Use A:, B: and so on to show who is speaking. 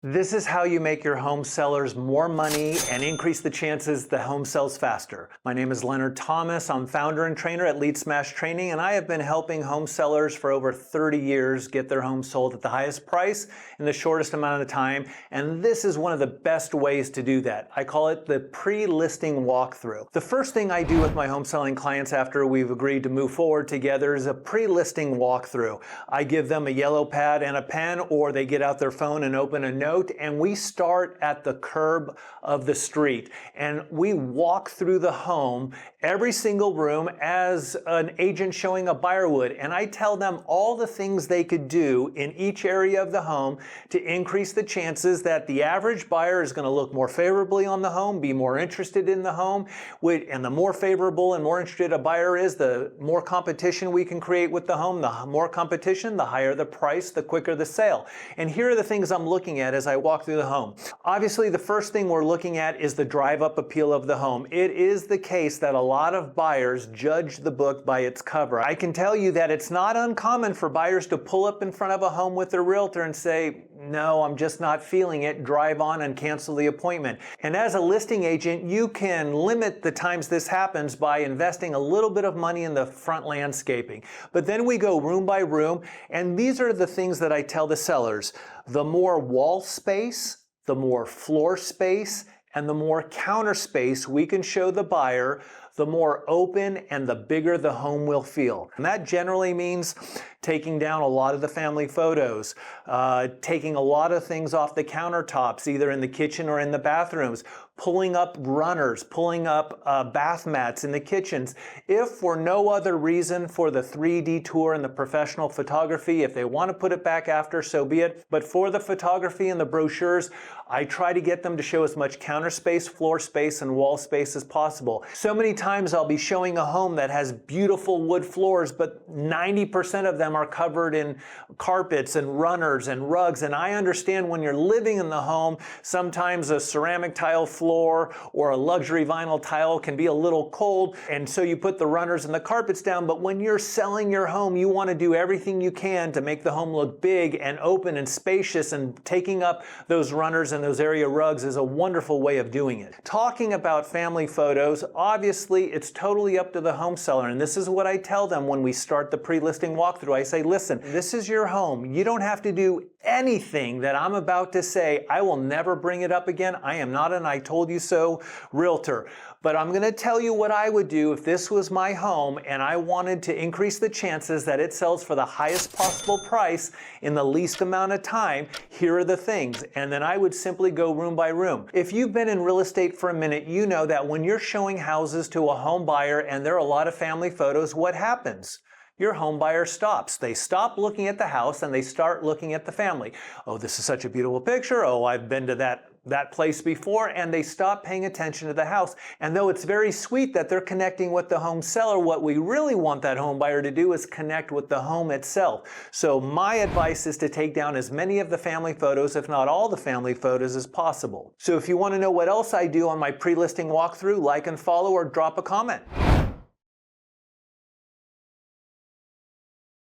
A: This is how you make your home sellers more money and increase the chances the home sells faster. My name is Leonard Thomas. I'm founder and trainer at Lead Smash Training, and I have been helping home sellers for over 30 years get their home sold at the highest price in the shortest amount of time. And this is one of the best ways to do that. I call it the pre-listing walkthrough. The first thing I do with my home selling clients after we've agreed to move forward together is a pre-listing walkthrough. I give them a yellow pad and a pen, or they get out their phone and open a note, and we start at the curb of the street and we walk through the home, every single room, as an agent showing a buyer would. And I tell them all the things they could do in each area of the home to increase the chances that the average buyer is going to look more favorably on the home, be more interested in the home. And the more favorable and more interested a buyer is, the more competition we can create with the home. The more competition, the higher the price, the quicker the sale. And here are the things I'm looking at as I walk through the home. Obviously, the first thing we're looking at is the drive-up appeal of the home. It is the case that a lot of buyers judge the book by its cover. I can tell you that it's not uncommon for buyers to pull up in front of a home with their realtor and say, "No, I'm just not feeling it," drive on and cancel the appointment. And as a listing agent, you can limit the times this happens by investing a little bit of money in the front landscaping. But then we go room by room, and these are the things that I tell the sellers. The more wall space, the more floor space, and the more counter space we can show the buyer, the more open and the bigger the home will feel. And that generally means taking down a lot of the family photos, taking a lot of things off the countertops, either in the kitchen or in the bathrooms, pulling up runners, pulling up bath mats in the kitchens. If for no other reason for the 3D tour and the professional photography, if they want to put it back after, so be it. But for the photography and the brochures, I try to get them to show as much counter space, floor space, and wall space as possible. So many times I'll be showing a home that has beautiful wood floors, but 90% of them are covered in carpets and runners and rugs. And I understand when you're living in the home, sometimes a ceramic tile floor or a luxury vinyl tile can be a little cold, and so you put the runners and the carpets down. But when you're selling your home, you want to do everything you can to make the home look big and open and spacious, and taking up those runners and those area rugs is a wonderful way of doing it. Talking about family photos, obviously it's totally up to the home seller, and this is what I tell them when we start the pre-listing walkthrough. I say, listen, this is your home. You don't have to do anything that I'm about to say. I will never bring it up again. I am not an "I told you so" realtor. But I'm going to tell you what I would do if this was my home and I wanted to increase the chances that it sells for the highest possible price in the least amount of time. Here are the things. And then I would simply go room by room. If you've been in real estate for a minute, you know that when you're showing houses to a home buyer and there are a lot of family photos, what happens? Your home buyer stops. They stop looking at the house and they start looking at the family. "Oh, this is such a beautiful picture. Oh, I've been to that place before," and they stop paying attention to the house. And though it's very sweet that they're connecting with the home seller, what we really want that home buyer to do is connect with the home itself. So my advice is to take down as many of the family photos, if not all the family photos, as possible. So if you want to know what else I do on my pre-listing walkthrough, like and follow or drop a comment.